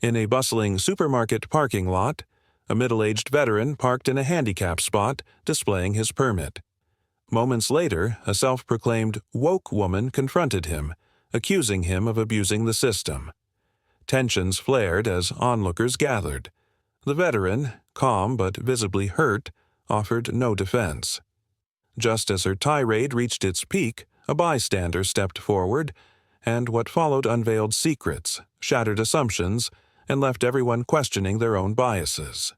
In a bustling supermarket parking lot, a middle-aged veteran parked in a handicap spot, displaying his permit. Moments later, a self-proclaimed woke woman confronted him, accusing him of abusing the system. Tensions flared as onlookers gathered. The veteran, calm but visibly hurt, offered no defense. Just as her tirade reached its peak, a bystander stepped forward, and what followed unveiled secrets, shattered assumptions, and left everyone questioning their own biases.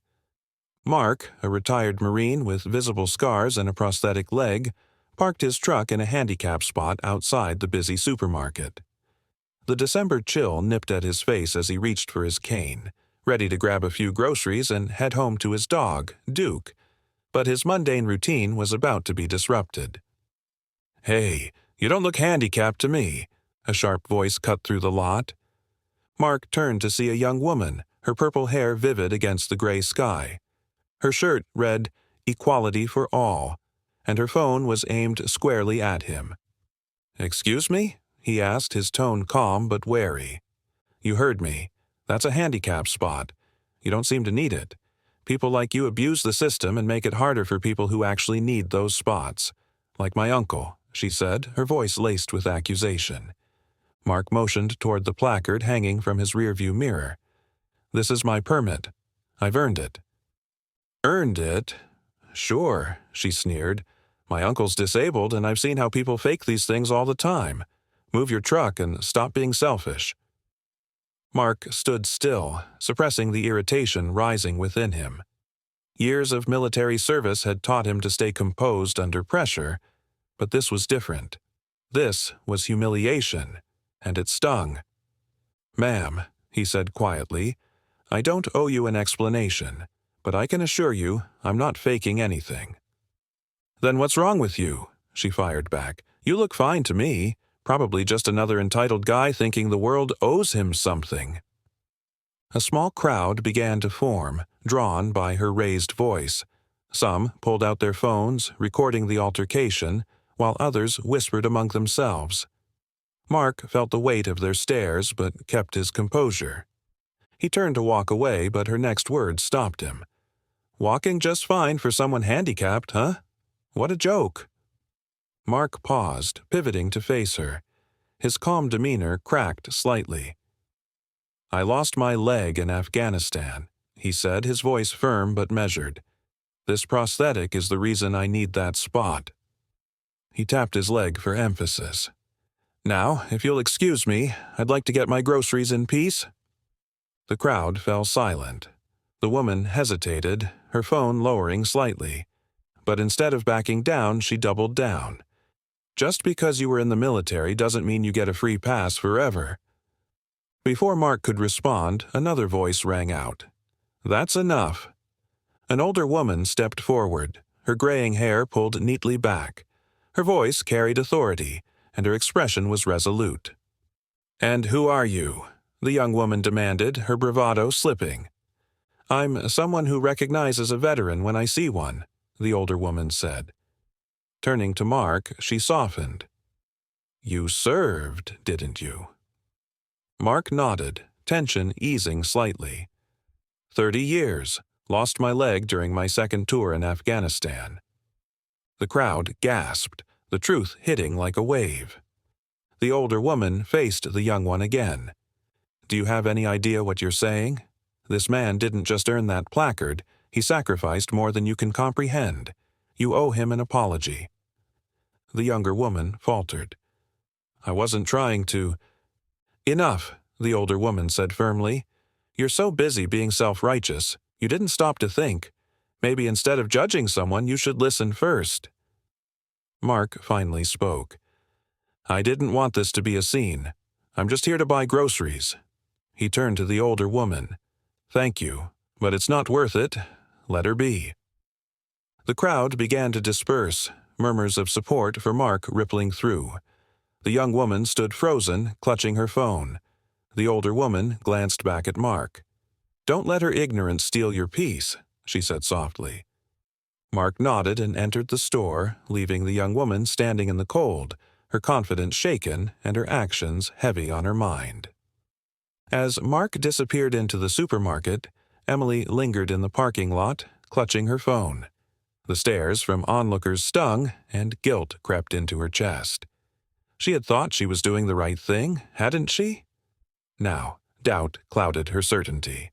Mark, a retired Marine with visible scars and a prosthetic leg, parked his truck in a handicap spot outside the busy supermarket. The December chill nipped at his face as he reached for his cane, ready to grab a few groceries and head home to his dog, Duke, but his mundane routine was about to be disrupted. "Hey, you don't look handicapped to me," a sharp voice cut through the lot. Mark turned to see a young woman, her purple hair vivid against the gray sky. Her shirt read, "Equality for All," and her phone was aimed squarely at him. "Excuse me?" he asked, his tone calm but wary. "You heard me. That's a handicap spot. You don't seem to need it. People like you abuse the system and make it harder for people who actually need those spots. Like my uncle," she said, her voice laced with accusation. Mark motioned toward the placard hanging from his rearview mirror. "This is my permit. I've earned it." "Earned it? Sure," she sneered. "My uncle's disabled, and I've seen how people fake these things all the time. Move your truck and stop being selfish." Mark stood still, suppressing the irritation rising within him. Years of military service had taught him to stay composed under pressure, but this was different. This was humiliation, and it stung. "Ma'am," he said quietly, "I don't owe you an explanation, but I can assure you I'm not faking anything." "Then what's wrong with you?" she fired back. "You look fine to me. Probably just another entitled guy thinking the world owes him something." A small crowd began to form, drawn by her raised voice. Some pulled out their phones, recording the altercation, while others whispered among themselves. Mark felt the weight of their stares but kept his composure. He turned to walk away, but her next words stopped him. "Walking just fine for someone handicapped, huh? What a joke." Mark paused, pivoting to face her. His calm demeanor cracked slightly. "I lost my leg in Afghanistan," he said, his voice firm but measured. "This prosthetic is the reason I need that spot." He tapped his leg for emphasis. "Now, if you'll excuse me, I'd like to get my groceries in peace." The crowd fell silent. The woman hesitated, her phone lowering slightly. But instead of backing down, she doubled down. "Just because you were in the military doesn't mean you get a free pass forever." Before Mark could respond, another voice rang out. "That's enough." An older woman stepped forward, her graying hair pulled neatly back. Her voice carried authority, and her expression was resolute. "And who are you?" the young woman demanded, her bravado slipping. "I'm someone who recognizes a veteran when I see one," the older woman said. Turning to Mark, she softened. "You served, didn't you?" Mark nodded, tension easing slightly. 30 years. Lost my leg during my second tour in Afghanistan." The crowd gasped, the truth hitting like a wave. The older woman faced the young one again. "Do you have any idea what you're saying? This man didn't just earn that placard, he sacrificed more than you can comprehend. You owe him an apology." The younger woman faltered. "I wasn't trying to—" "Enough," the older woman said firmly. "You're so busy being self-righteous, you didn't stop to think. Maybe instead of judging someone, you should listen first." Mark finally spoke. "I didn't want this to be a scene. I'm just here to buy groceries." He turned to the older woman. "Thank you, but it's not worth it. Let her be." The crowd began to disperse, murmurs of support for Mark rippling through. The young woman stood frozen, clutching her phone. The older woman glanced back at Mark. "Don't let her ignorance steal your peace," she said softly. Mark nodded and entered the store, leaving the young woman standing in the cold, her confidence shaken and her actions heavy on her mind. As Mark disappeared into the supermarket, Emily lingered in the parking lot, clutching her phone. The stares from onlookers stung, and guilt crept into her chest. She had thought she was doing the right thing, hadn't she? Now, doubt clouded her certainty.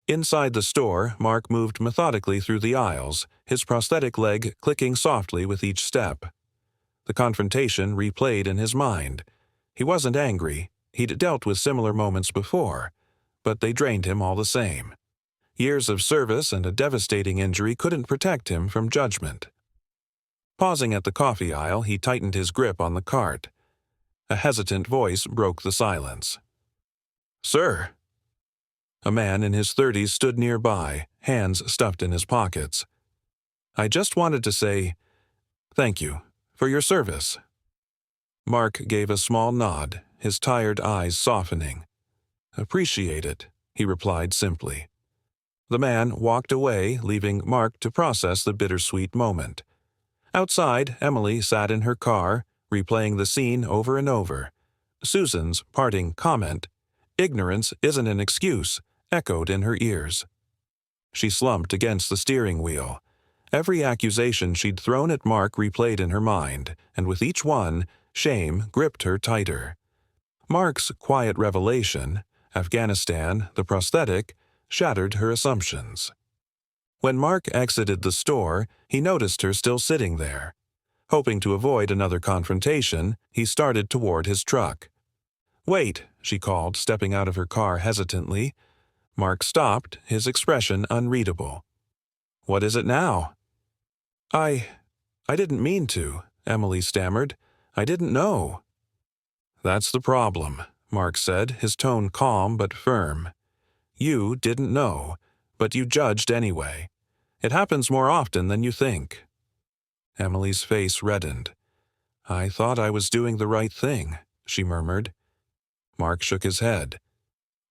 Inside the store, Mark moved methodically through the aisles, his prosthetic leg clicking softly with each step. The confrontation replayed in his mind. He wasn't angry. He'd dealt with similar moments before, but they drained him all the same. Years of service and a devastating injury couldn't protect him from judgment. Pausing at the coffee aisle, he tightened his grip on the cart. A hesitant voice broke the silence. "Sir." A man in his 30s stood nearby, hands stuffed in his pockets. "I just wanted to say, thank you for your service." Mark gave a small nod, his tired eyes softening. "Appreciate it," he replied simply. The man walked away, leaving Mark to process the bittersweet moment. Outside, Emily sat in her car, replaying the scene over and over. Susan's parting comment, "Ignorance isn't an excuse," echoed in her ears. She slumped against the steering wheel. Every accusation she'd thrown at Mark replayed in her mind, and with each one, shame gripped her tighter. Mark's quiet revelation, Afghanistan, the prosthetic, shattered her assumptions. When Mark exited the store, he noticed her still sitting there. Hoping to avoid another confrontation, he started toward his truck. "Wait," she called, stepping out of her car hesitantly. Mark stopped, his expression unreadable. "What is it now?" I didn't mean to," Emily stammered. "I didn't know." "That's the problem," Mark said, his tone calm but firm. "You didn't know, but you judged anyway. It happens more often than you think." Emily's face reddened. "I thought I was doing the right thing," she murmured. Mark shook his head.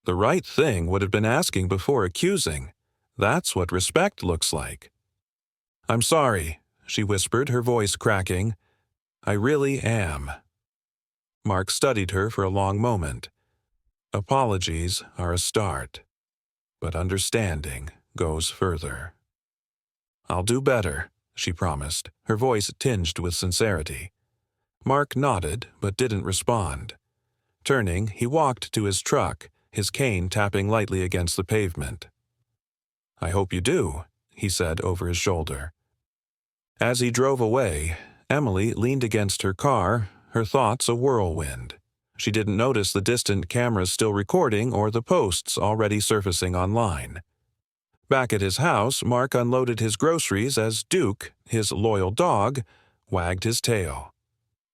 "The right thing would have been asking before accusing. That's what respect looks like." "I'm sorry," she whispered, her voice cracking. "I really am." Mark studied her for a long moment. "Apologies are a start, but understanding goes further." "I'll do better," she promised, her voice tinged with sincerity. Mark nodded, but didn't respond. Turning, he walked to his truck, his cane tapping lightly against the pavement. "I hope you do," he said over his shoulder. As he drove away, Emily leaned against her car, her thoughts a whirlwind. She didn't notice the distant cameras still recording or the posts already surfacing online. Back at his house, Mark unloaded his groceries as Duke, his loyal dog, wagged his tail.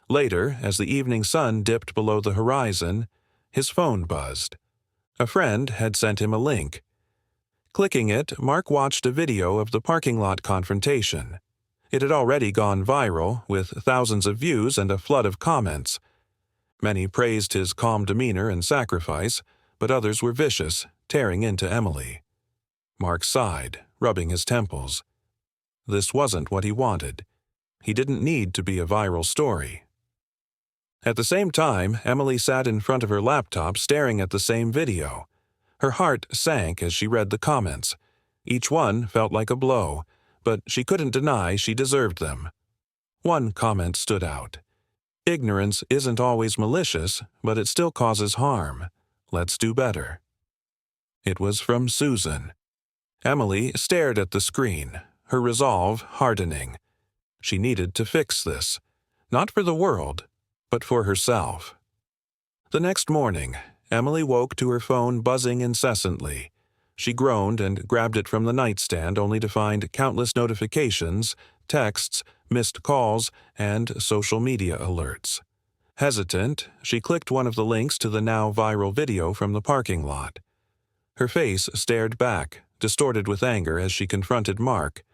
Later, as the evening sun dipped below the horizon, his phone buzzed. A friend had sent him a link. Clicking it, Mark watched a video of the parking lot confrontation. It had already gone viral, with thousands of views and a flood of comments. Many praised his calm demeanor and sacrifice, but others were vicious, tearing into Emily. Mark sighed, rubbing his temples. This wasn't what he wanted. He didn't need to be a viral story. At the same time, Emily sat in front of her laptop staring at the same video. Her heart sank as she read the comments. Each one felt like a blow, but she couldn't deny she deserved them. One comment stood out. "Ignorance isn't always malicious, but it still causes harm. Let's do better." It was from Susan. Emily stared at the screen, her resolve hardening. She needed to fix this, not for the world, but for herself. The next morning, Emily woke to her phone buzzing incessantly. She groaned and grabbed it from the nightstand only to find countless notifications, texts, missed calls, and social media alerts. Hesitant, she clicked one of the links to the now viral video from the parking lot. Her face stared back, distorted with anger as she confronted Mark.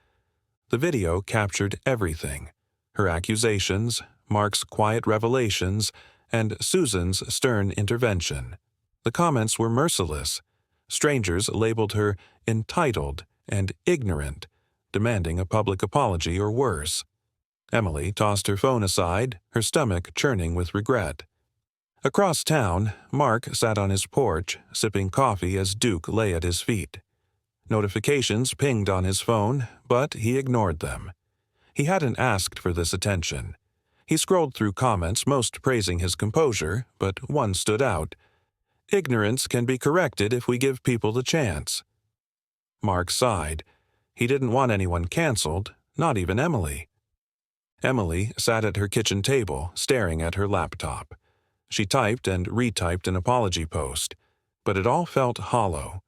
The video captured everything: her accusations, Mark's quiet revelations, and Susan's stern intervention. The comments were merciless. Strangers labeled her entitled and ignorant, demanding a public apology or worse. Emily tossed her phone aside, her stomach churning with regret. Across town, Mark sat on his porch, sipping coffee as Duke lay at his feet. Notifications pinged on his phone, but he ignored them. He hadn't asked for this attention. He scrolled through comments, most praising his composure, but one stood out. "Ignorance can be corrected if we give people the chance." Mark sighed. He didn't want anyone canceled, not even Emily. Emily sat at her kitchen table, staring at her laptop. She typed and retyped an apology post, but it all felt hollow.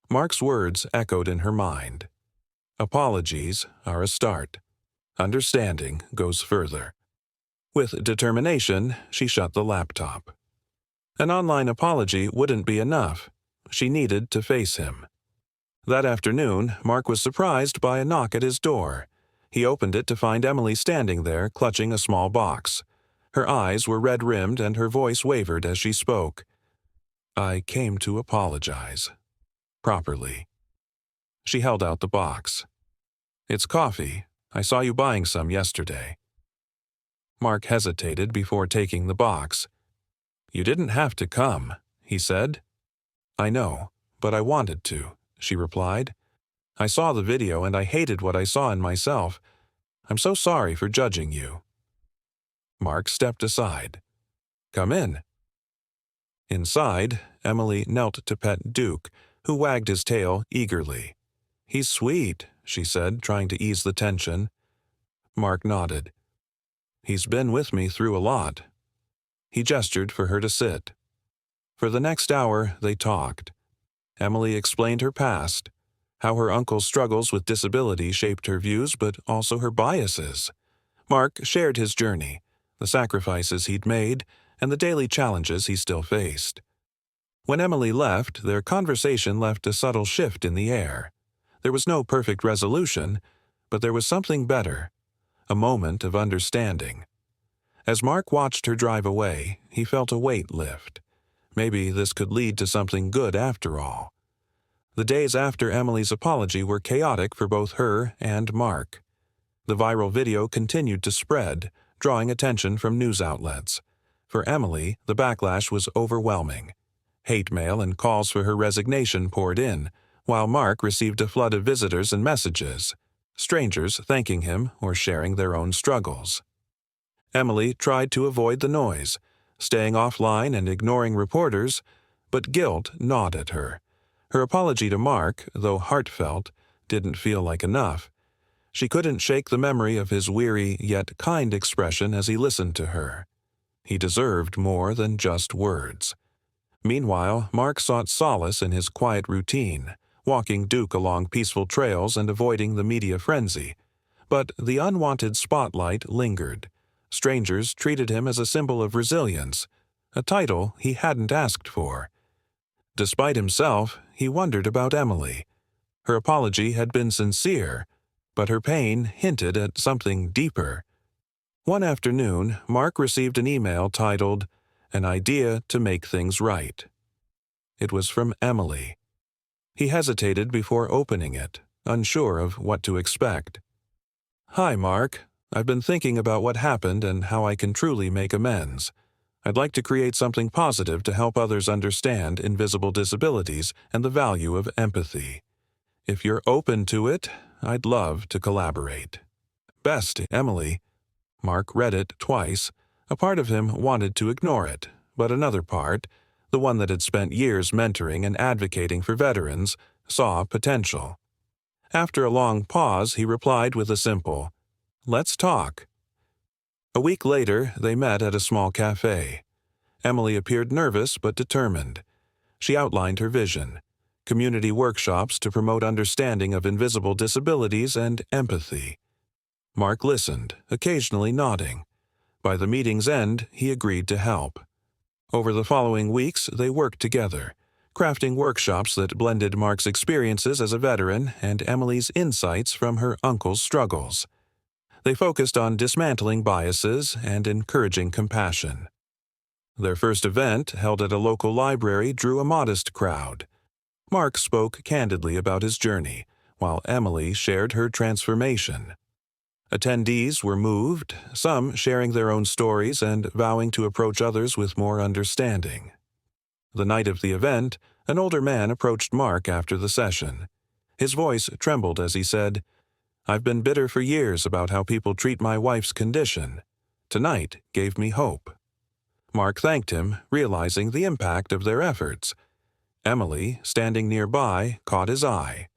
Mark's words echoed in her mind. Apologies are a start. Understanding goes further. With determination, she shut the laptop. An online apology wouldn't be enough. She needed to face him. That afternoon, Mark was surprised by a knock at his door. He opened it to find Emily standing there, clutching a small box. Her eyes were red-rimmed and her voice wavered as she spoke. "I came to apologize. Properly." She held out the box. "It's coffee. I saw you buying some yesterday." Mark hesitated before taking the box. "You didn't have to come," he said. "I know, but I wanted to," she replied. "I saw the video and I hated what I saw in myself. I'm so sorry for judging you." Mark stepped aside. "Come in." Inside, Emily knelt to pet Duke, who wagged his tail eagerly. "He's sweet," she said, trying to ease the tension. Mark nodded. "He's been with me through a lot." He gestured for her to sit. For the next hour, they talked. Emily explained her past, how her uncle's struggles with disability shaped her views but also her biases. Mark shared his journey, the sacrifices he'd made, and the daily challenges he still faced. When Emily left, their conversation left a subtle shift in the air. There was no perfect resolution, but there was something better, a moment of understanding. As Mark watched her drive away, he felt a weight lift. Maybe this could lead to something good after all. The days after Emily's apology were chaotic for both her and Mark. The viral video continued to spread, drawing attention from news outlets. For Emily, the backlash was overwhelming. Hate mail and calls for her resignation poured in, while Mark received a flood of visitors and messages, strangers thanking him or sharing their own struggles. Emily tried to avoid the noise, staying offline and ignoring reporters, but guilt gnawed at her. Her apology to Mark, though heartfelt, didn't feel like enough. She couldn't shake the memory of his weary yet kind expression as he listened to her. He deserved more than just words. Meanwhile, Mark sought solace in his quiet routine, walking Duke along peaceful trails and avoiding the media frenzy. But the unwanted spotlight lingered. Strangers treated him as a symbol of resilience, a title he hadn't asked for. Despite himself, he wondered about Emily. Her apology had been sincere, but her pain hinted at something deeper. One afternoon, Mark received an email titled, "An Idea to Make Things Right." It was from Emily. He hesitated before opening it, unsure of what to expect. "Hi, Mark. I've been thinking about what happened and how I can truly make amends. I'd like to create something positive to help others understand invisible disabilities and the value of empathy. If you're open to it, I'd love to collaborate. Best, Emily." Mark read it twice. A part of him wanted to ignore it, but another part, the one that had spent years mentoring and advocating for veterans, saw potential. After a long pause, he replied with a simple, "Let's talk." A week later, they met at a small cafe. Emily appeared nervous but determined. She outlined her vision: community workshops to promote understanding of invisible disabilities and empathy. Mark listened, occasionally nodding. By the meeting's end, he agreed to help. Over the following weeks, they worked together, crafting workshops that blended Mark's experiences as a veteran and Emily's insights from her uncle's struggles. They focused on dismantling biases and encouraging compassion. Their first event, held at a local library, drew a modest crowd. Mark spoke candidly about his journey, while Emily shared her transformation. Attendees were moved, some sharing their own stories and vowing to approach others with more understanding. The night of the event, an older man approached Mark after the session. His voice trembled as he said, "I've been bitter for years about how people treat my wife's condition. Tonight gave me hope." Mark thanked him, realizing the impact of their efforts. Emily, standing nearby, caught his eye.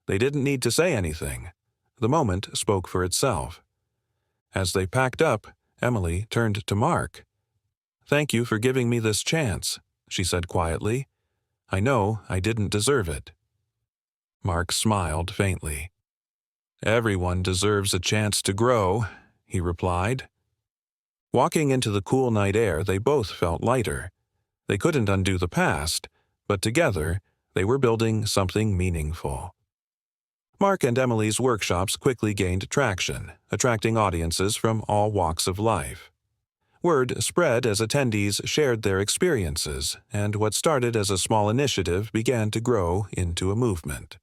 They didn't need to say anything. The moment spoke for itself. As they packed up, Emily turned to Mark. "Thank you for giving me this chance," she said quietly. "I know I didn't deserve it." Mark smiled faintly. "Everyone deserves a chance to grow," he replied. Walking into the cool night air, they both felt lighter. They couldn't undo the past, but together they were building something meaningful. Mark and Emily's workshops quickly gained traction, attracting audiences from all walks of life. Word spread as attendees shared their experiences, and what started as a small initiative began to grow into a movement.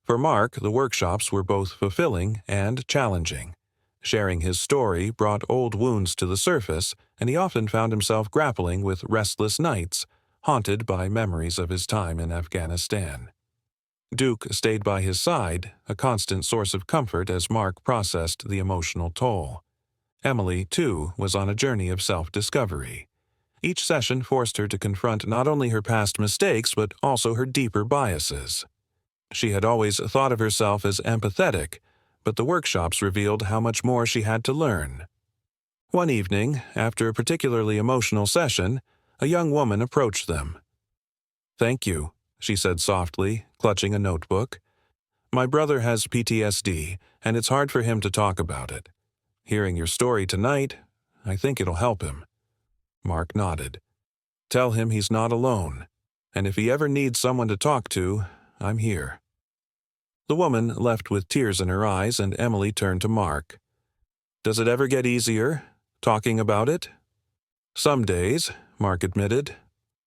For Mark, the workshops were both fulfilling and challenging. Sharing his story brought old wounds to the surface, and he often found himself grappling with restless nights, haunted by memories of his time in Afghanistan. Duke stayed by his side, a constant source of comfort as Mark processed the emotional toll. Emily, too, was on a journey of self-discovery. Each session forced her to confront not only her past mistakes but also her deeper biases. She had always thought of herself as empathetic, but the workshops revealed how much more she had to learn. One evening, after a particularly emotional session, a young woman approached them. "Thank you," she said softly, clutching a notebook. "My brother has PTSD, and it's hard for him to talk about it. Hearing your story tonight, I think it'll help him." Mark nodded. "Tell him he's not alone, and if he ever needs someone to talk to, I'm here." The woman left with tears in her eyes, and Emily turned to Mark. "Does it ever get easier, talking about it?" "Some days," Mark admitted.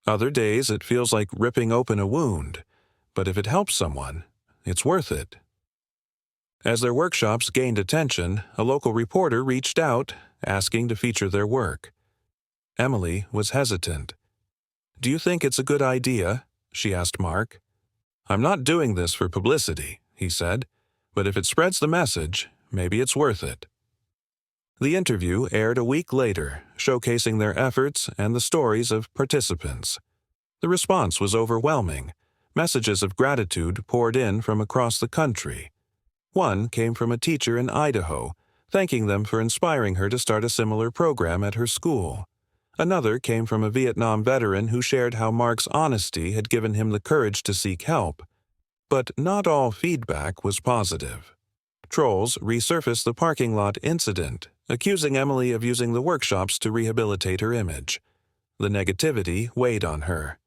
"Other days it feels like ripping open a wound, but if it helps someone, it's worth it." As their workshops gained attention, a local reporter reached out, asking to feature their work. Emily was hesitant. "Do you think it's a good idea?" she asked Mark. "I'm not doing this for publicity," he said, "but if it spreads the message, maybe it's worth it." The interview aired a week later, showcasing their efforts and the stories of participants. The response was overwhelming. Messages of gratitude poured in from across the country. One came from a teacher in Idaho, thanking them for inspiring her to start a similar program at her school. Another came from a Vietnam veteran who shared how Mark's honesty had given him the courage to seek help. But not all feedback was positive. Trolls resurfaced the parking lot incident, accusing Emily of using the workshops to rehabilitate her image. The negativity weighed on her.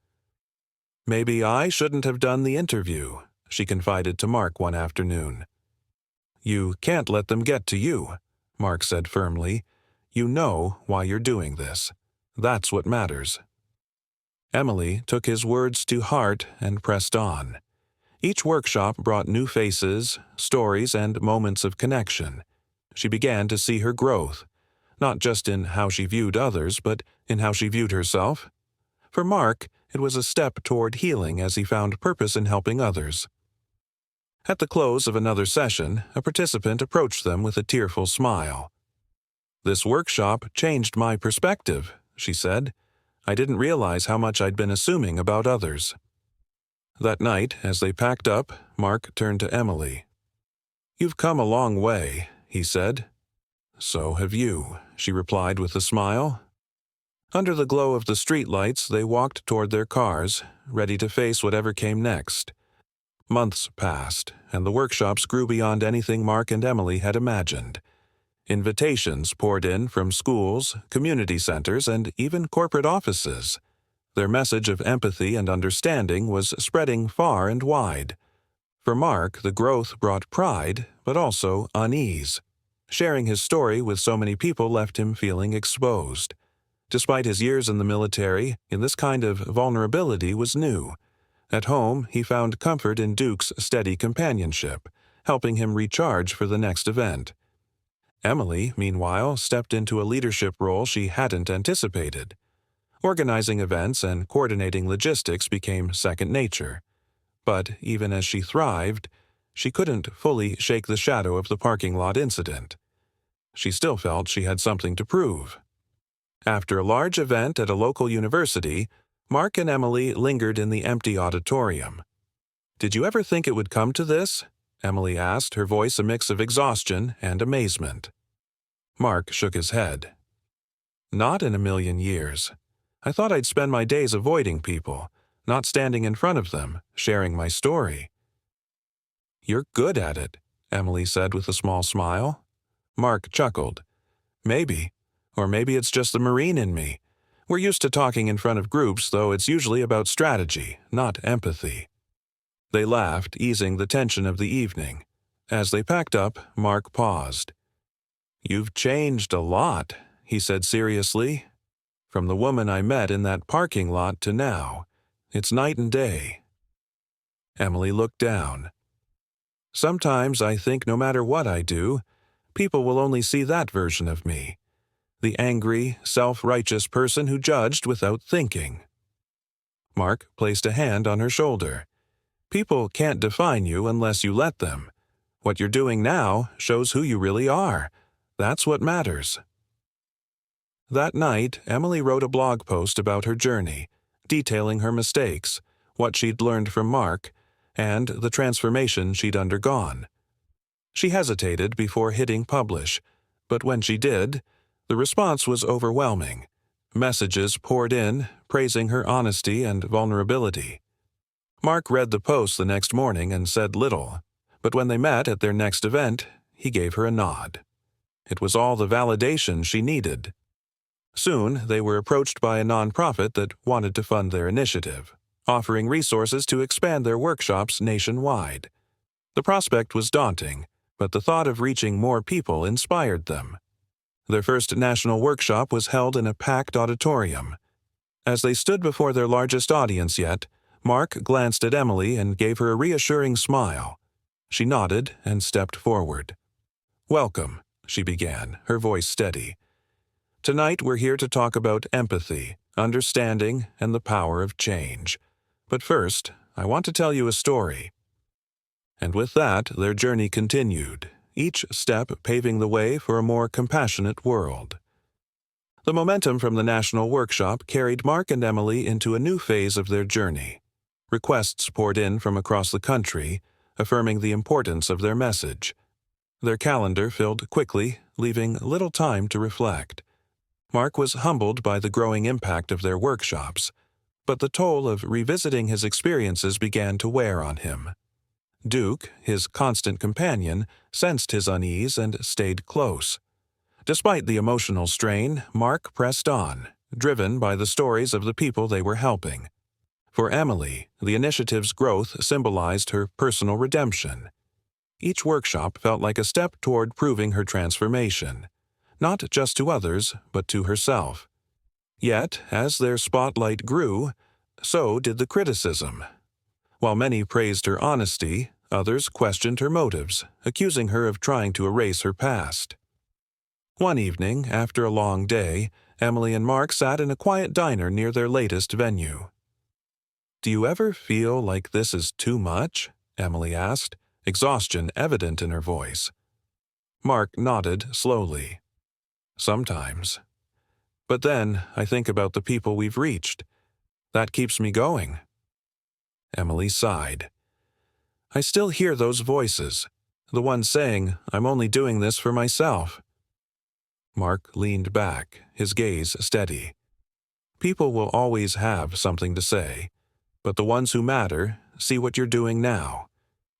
"Maybe I shouldn't have done the interview," she confided to Mark one afternoon. "You can't let them get to you," Mark said firmly. "You know why you're doing this. That's what matters." Emily took his words to heart and pressed on. Each workshop brought new faces, stories, and moments of connection. She began to see her growth, not just in how she viewed others, but in how she viewed herself. For Mark, it was a step toward healing as he found purpose in helping others. At the close of another session, a participant approached them with a tearful smile. "This workshop changed my perspective," she said. "I didn't realize how much I'd been assuming about others." That night, as they packed up, Mark turned to Emily. "You've come a long way," he said. "So have you," she replied with a smile. Under the glow of the streetlights, they walked toward their cars, ready to face whatever came next. Months passed, and the workshops grew beyond anything Mark and Emily had imagined. Invitations poured in from schools, community centers, and even corporate offices. Their message of empathy and understanding was spreading far and wide. For Mark, the growth brought pride, but also unease. Sharing his story with so many people left him feeling exposed. Despite his years in the military, this kind of vulnerability was new. At home, he found comfort in Duke's steady companionship, helping him recharge for the next event. Emily, meanwhile, stepped into a leadership role she hadn't anticipated. Organizing events and coordinating logistics became second nature. But even as she thrived, she couldn't fully shake the shadow of the parking lot incident. She still felt she had something to prove. After a large event at a local university, Mark and Emily lingered in the empty auditorium. "Did you ever think it would come to this?" Emily asked, her voice a mix of exhaustion and amazement. Mark shook his head. "Not in a million years. I thought I'd spend my days avoiding people, not standing in front of them, sharing my story." "You're good at it," Emily said with a small smile. Mark chuckled. "Maybe. Or maybe it's just the Marine in me. We're used to talking in front of groups, though it's usually about strategy, not empathy." They laughed, easing the tension of the evening. As they packed up, Mark paused. "You've changed a lot," he said seriously. "From the woman I met in that parking lot to now. It's night and day." Emily looked down. "Sometimes I think no matter what I do, people will only see that version of me. The angry, self-righteous person who judged without thinking." Mark placed a hand on her shoulder. "People can't define you unless you let them. What you're doing now shows who you really are. That's what matters." That night, Emily wrote a blog post about her journey, detailing her mistakes, what she'd learned from Mark, and the transformation she'd undergone. She hesitated before hitting publish, but when she did, the response was overwhelming. Messages poured in, praising her honesty and vulnerability. Mark read the post the next morning and said little, but when they met at their next event, he gave her a nod. It was all the validation she needed. Soon, they were approached by a nonprofit that wanted to fund their initiative, offering resources to expand their workshops nationwide. The prospect was daunting, but the thought of reaching more people inspired them. Their first national workshop was held in a packed auditorium. As they stood before their largest audience yet, Mark glanced at Emily and gave her a reassuring smile. She nodded and stepped forward. "Welcome," she began, her voice steady. "Tonight we're here to talk about empathy, understanding, and the power of change. But first, I want to tell you a story." And with that, their journey continued, each step paving the way for a more compassionate world. The momentum from the national workshop carried Mark and Emily into a new phase of their journey. Requests poured in from across the country, affirming the importance of their message. Their calendar filled quickly, leaving little time to reflect. Mark was humbled by the growing impact of their workshops, but the toll of revisiting his experiences began to wear on him. Duke, his constant companion, sensed his unease and stayed close. Despite the emotional strain, Mark pressed on, driven by the stories of the people they were helping. For Emily, the initiative's growth symbolized her personal redemption. Each workshop felt like a step toward proving her transformation, not just to others, but to herself. Yet, as their spotlight grew, so did the criticism. While many praised her honesty, others questioned her motives, accusing her of trying to erase her past. One evening, after a long day, Emily and Mark sat in a quiet diner near their latest venue. "Do you ever feel like this is too much?" Emily asked, exhaustion evident in her voice. Mark nodded slowly. "Sometimes. But then I think about the people we've reached. That keeps me going." Emily sighed. "I still hear those voices, the ones saying, 'I'm only doing this for myself.'" Mark leaned back, his gaze steady. "People will always have something to say, but the ones who matter see what you're doing now.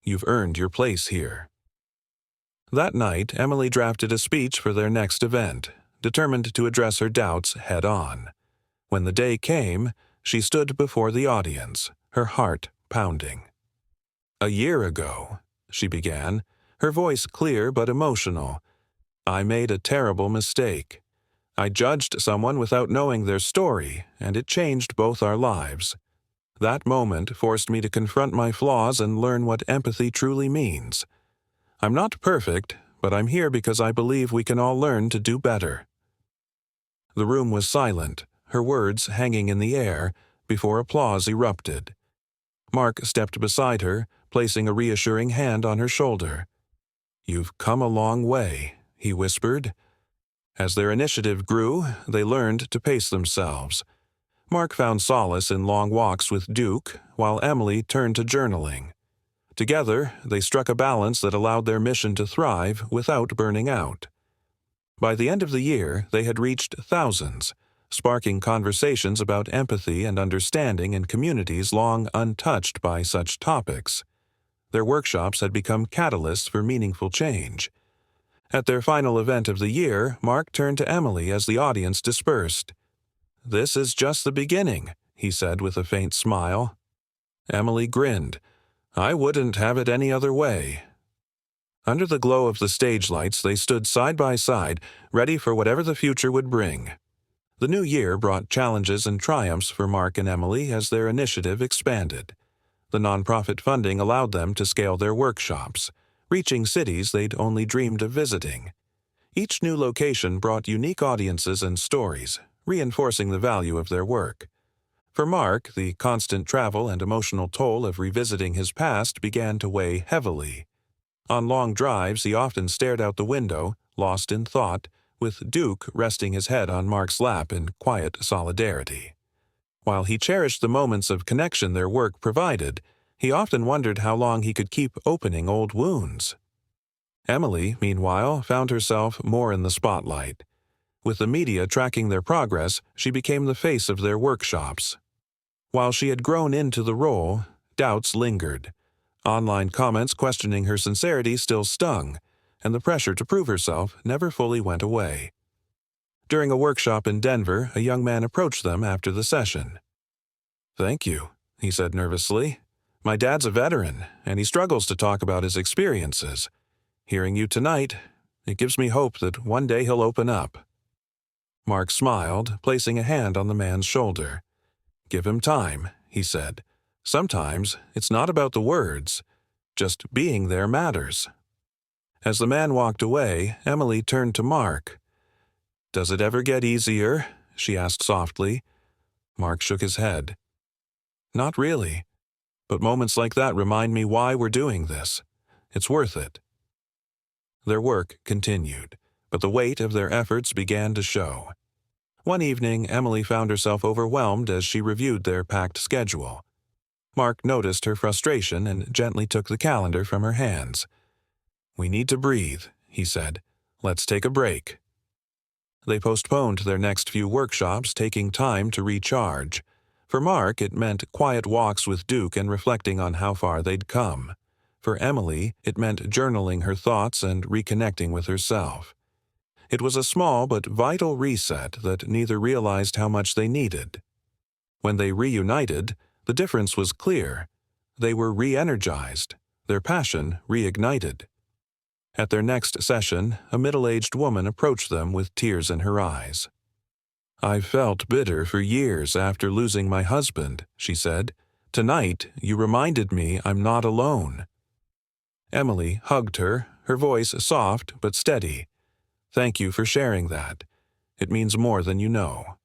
You've earned your place here." That night, Emily drafted a speech for their next event, determined to address her doubts head-on. When the day came, she stood before the audience, her heart pounding. "A year ago," she began, her voice clear but emotional, "I made a terrible mistake. I judged someone without knowing their story, and it changed both our lives. That moment forced me to confront my flaws and learn what empathy truly means. I'm not perfect, but I'm here because I believe we can all learn to do better." The room was silent, her words hanging in the air, before applause erupted. Mark stepped beside her, placing a reassuring hand on her shoulder. "You've come a long way," he whispered. As their initiative grew, they learned to pace themselves. Mark found solace in long walks with Duke, while Emily turned to journaling. Together, they struck a balance that allowed their mission to thrive without burning out. By the end of the year, they had reached thousands, sparking conversations about empathy and understanding in communities long untouched by such topics. Their workshops had become catalysts for meaningful change. At their final event of the year, Mark turned to Emily as the audience dispersed. "This is just the beginning," he said with a faint smile. Emily grinned. "I wouldn't have it any other way." Under the glow of the stage lights, they stood side by side, ready for whatever the future would bring. The new year brought challenges and triumphs for Mark and Emily as their initiative expanded. The nonprofit funding allowed them to scale their workshops, reaching cities they'd only dreamed of visiting. Each new location brought unique audiences and stories, reinforcing the value of their work. For Mark, the constant travel and emotional toll of revisiting his past began to weigh heavily. On long drives, he often stared out the window, lost in thought, with Duke resting his head on Mark's lap in quiet solidarity. While he cherished the moments of connection their work provided, he often wondered how long he could keep opening old wounds. Emily, meanwhile, found herself more in the spotlight. With the media tracking their progress, she became the face of their workshops. While she had grown into the role, doubts lingered. Online comments questioning her sincerity still stung, and the pressure to prove herself never fully went away. During a workshop in Denver, a young man approached them after the session. "Thank you," he said nervously. "My dad's a veteran, and he struggles to talk about his experiences. Hearing you tonight, it gives me hope that one day he'll open up." Mark smiled, placing a hand on the man's shoulder. "Give him time," he said. "Sometimes it's not about the words. Just being there matters." As the man walked away, Emily turned to Mark. "Does it ever get easier?" she asked softly. Mark shook his head. "Not really. But moments like that remind me why we're doing this. It's worth it." Their work continued, but the weight of their efforts began to show. One evening, Emily found herself overwhelmed as she reviewed their packed schedule. Mark noticed her frustration and gently took the calendar from her hands. "We need to breathe," he said. "Let's take a break." They postponed their next few workshops, taking time to recharge. For Mark, it meant quiet walks with Duke and reflecting on how far they'd come. For Emily, it meant journaling her thoughts and reconnecting with herself. It was a small but vital reset that neither realized how much they needed. When they reunited, the difference was clear. They were re-energized, their passion reignited. At their next session, a middle-aged woman approached them with tears in her eyes. "I've felt bitter for years after losing my husband," she said. "Tonight, you reminded me I'm not alone." Emily hugged her, her voice soft but steady. "Thank you for sharing that. It means more than you know."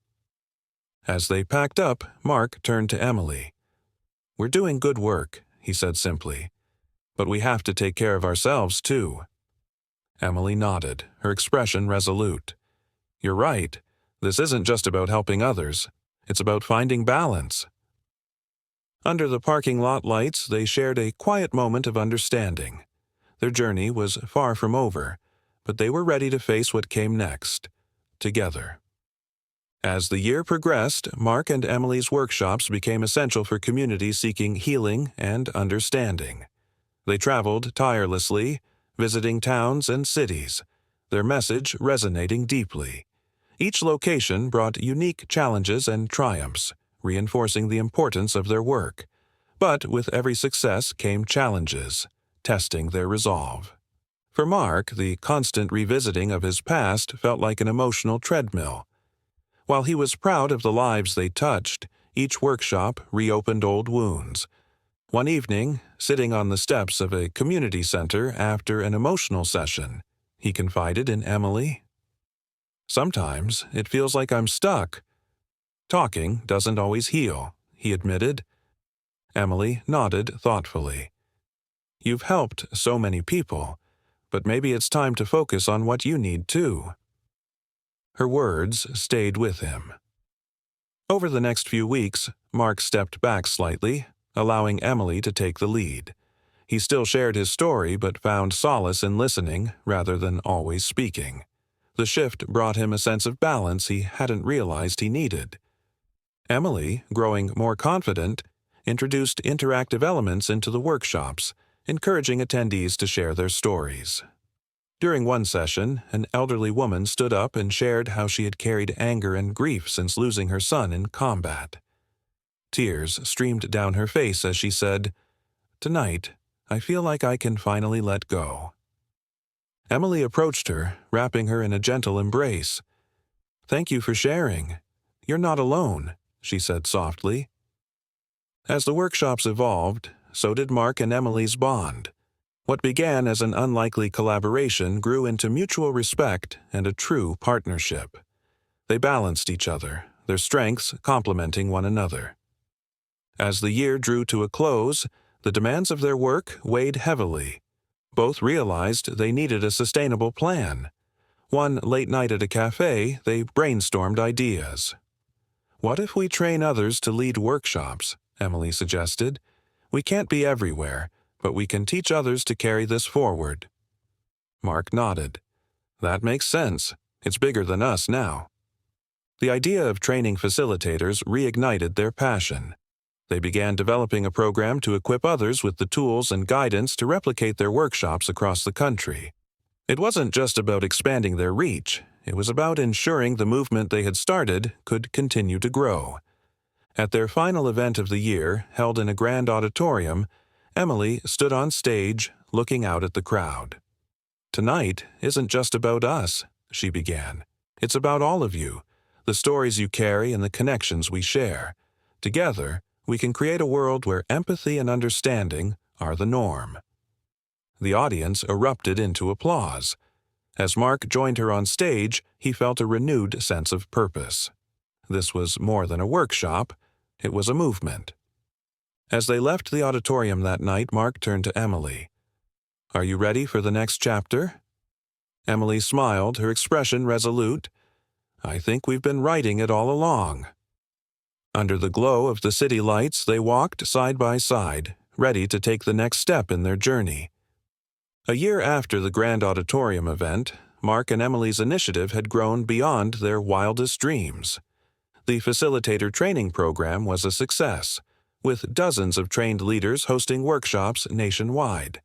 As they packed up, Mark turned to Emily. "We're doing good work," he said simply. "But we have to take care of ourselves, too." Emily nodded, her expression resolute. "You're right. This isn't just about helping others. It's about finding balance." Under the parking lot lights, they shared a quiet moment of understanding. Their journey was far from over, but they were ready to face what came next, together. As the year progressed, Mark and Emily's workshops became essential for communities seeking healing and understanding. They traveled tirelessly, visiting towns and cities, their message resonating deeply. Each location brought unique challenges and triumphs, reinforcing the importance of their work. But with every success came challenges, testing their resolve. For Mark, the constant revisiting of his past felt like an emotional treadmill. While he was proud of the lives they touched, each workshop reopened old wounds. One evening, sitting on the steps of a community center after an emotional session, he confided in Emily. Sometimes it feels like I'm stuck. Talking doesn't always heal, he admitted. Emily nodded thoughtfully. You've helped so many people, but maybe it's time to focus on what you need too. Her words stayed with him. Over the next few weeks, Mark stepped back slightly, allowing Emily to take the lead. He still shared his story but found solace in listening rather than always speaking. The shift brought him a sense of balance he hadn't realized he needed. Emily, growing more confident, introduced interactive elements into the workshops, encouraging attendees to share their stories. During one session, an elderly woman stood up and shared how she had carried anger and grief since losing her son in combat. Tears streamed down her face as she said, "Tonight, I feel like I can finally let go." Emily approached her, wrapping her in a gentle embrace. "Thank you for sharing. You're not alone," she said softly. As the workshops evolved, so did Mark and Emily's bond. What began as an unlikely collaboration grew into mutual respect and a true partnership. They balanced each other, their strengths complementing one another. As the year drew to a close, the demands of their work weighed heavily. Both realized they needed a sustainable plan. One late night at a cafe, they brainstormed ideas. "What if we train others to lead workshops?" Emily suggested. "We can't be everywhere, but we can teach others to carry this forward." Mark nodded. "That makes sense. It's bigger than us now." The idea of training facilitators reignited their passion. They began developing a program to equip others with the tools and guidance to replicate their workshops across the country. It wasn't just about expanding their reach, it was about ensuring the movement they had started could continue to grow. At their final event of the year, held in a grand auditorium, Emily stood on stage, looking out at the crowd. "Tonight isn't just about us," she began. "It's about all of you, the stories you carry and the connections we share. Together, we can create a world where empathy and understanding are the norm." The audience erupted into applause. As Mark joined her on stage, he felt a renewed sense of purpose. This was more than a workshop, it was a movement. As they left the auditorium that night, Mark turned to Emily. "Are you ready for the next chapter?" Emily smiled, her expression resolute. "I think we've been writing it all along." Under the glow of the city lights, they walked side by side, ready to take the next step in their journey. A year after the grand auditorium event, Mark and Emily's initiative had grown beyond their wildest dreams. The facilitator training program was a success, with dozens of trained leaders hosting workshops nationwide.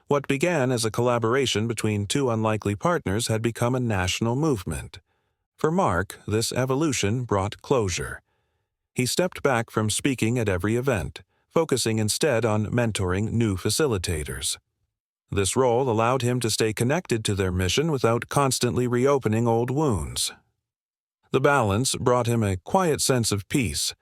What began as a collaboration between two unlikely partners had become a national movement. For Mark, this evolution brought closure. He stepped back from speaking at every event, focusing instead on mentoring new facilitators. This role allowed him to stay connected to their mission without constantly reopening old wounds. The balance brought him a quiet sense of peace.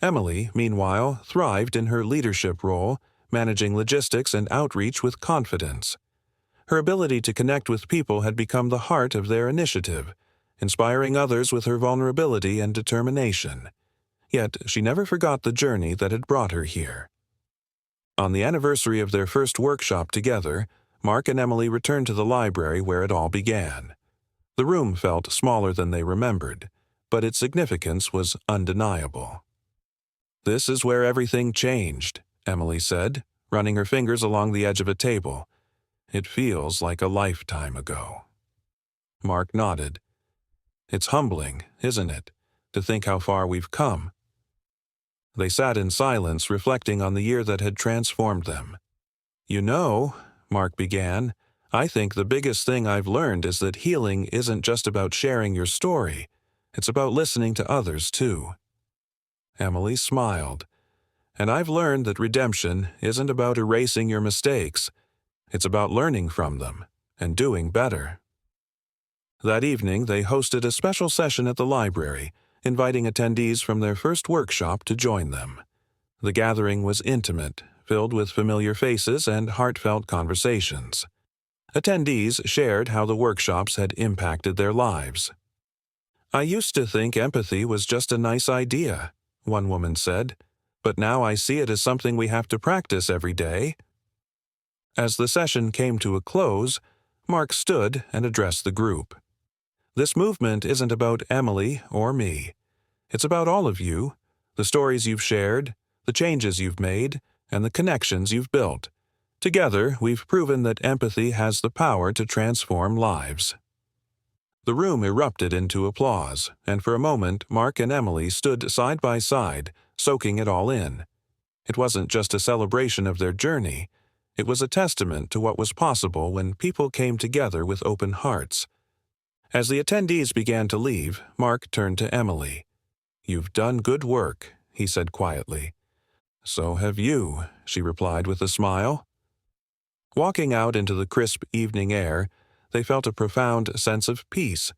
Emily, meanwhile, thrived in her leadership role, managing logistics and outreach with confidence. Her ability to connect with people had become the heart of their initiative, inspiring others with her vulnerability and determination. Yet she never forgot the journey that had brought her here. On the anniversary of their first workshop together, Mark and Emily returned to the library where it all began. The room felt smaller than they remembered, but its significance was undeniable. "This is where everything changed," Emily said, running her fingers along the edge of a table. "It feels like a lifetime ago." Mark nodded. "It's humbling, isn't it, to think how far we've come?" They sat in silence, reflecting on the year that had transformed them. "You know," Mark began, "I think the biggest thing I've learned is that healing isn't just about sharing your story. It's about listening to others, too." Emily smiled. "And I've learned that redemption isn't about erasing your mistakes. It's about learning from them and doing better." That evening, they hosted a special session at the library, inviting attendees from their first workshop to join them. The gathering was intimate, filled with familiar faces and heartfelt conversations. Attendees shared how the workshops had impacted their lives. "I used to think empathy was just a nice idea," one woman said, "but now I see it as something we have to practice every day." As the session came to a close, Mark stood and addressed the group. "This movement isn't about Emily or me. It's about all of you, the stories you've shared, the changes you've made, and the connections you've built. Together, we've proven that empathy has the power to transform lives." The room erupted into applause, and for a moment Mark and Emily stood side by side, soaking it all in. It wasn't just a celebration of their journey. It was a testament to what was possible when people came together with open hearts. As the attendees began to leave, Mark turned to Emily. "You've done good work," he said quietly. "So have you," she replied with a smile. Walking out into the crisp evening air, they felt a profound sense of peace.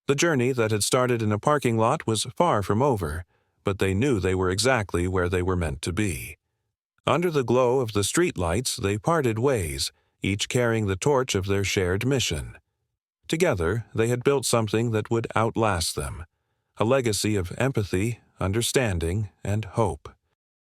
The journey that had started in a parking lot was far from over, but they knew they were exactly where they were meant to be. Under the glow of the streetlights, they parted ways, each carrying the torch of their shared mission. Together, they had built something that would outlast them, a legacy of empathy, understanding, and hope.